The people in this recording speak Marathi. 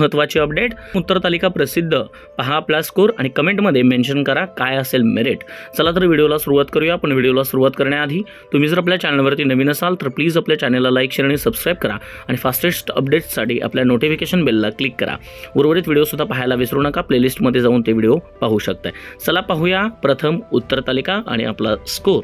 महत्त्वाची अपडेट, उत्तर तालिका प्रसिद्ध, पहा आपला स्कोर आणि कमेंटमध्ये मेन्शन करा काय असेल मेरिट। चला तर व्हिडिओला सुरुवात करूया। पण व्हिडिओला सुरुवात करण्याआधी तुम्ही जर आपल्या चॅनलवरती नवीन असाल तर प्लीज आपल्या चॅनलला लाईक, शेअर आणि सबस्क्राईब करा आणि फास्टेस्ट अपडेट्ससाठी आपल्या नोटिफिकेशन बेलला क्लिक करा। उर्वरित व्हिडिओसुद्धा पाहायला विसरू नका, प्लेलिस्टमध्ये जाऊन ते व्हिडिओ पाहू शकता। चला पाहूया प्रथम उत्तर तालिका आणि आपला स्कोर।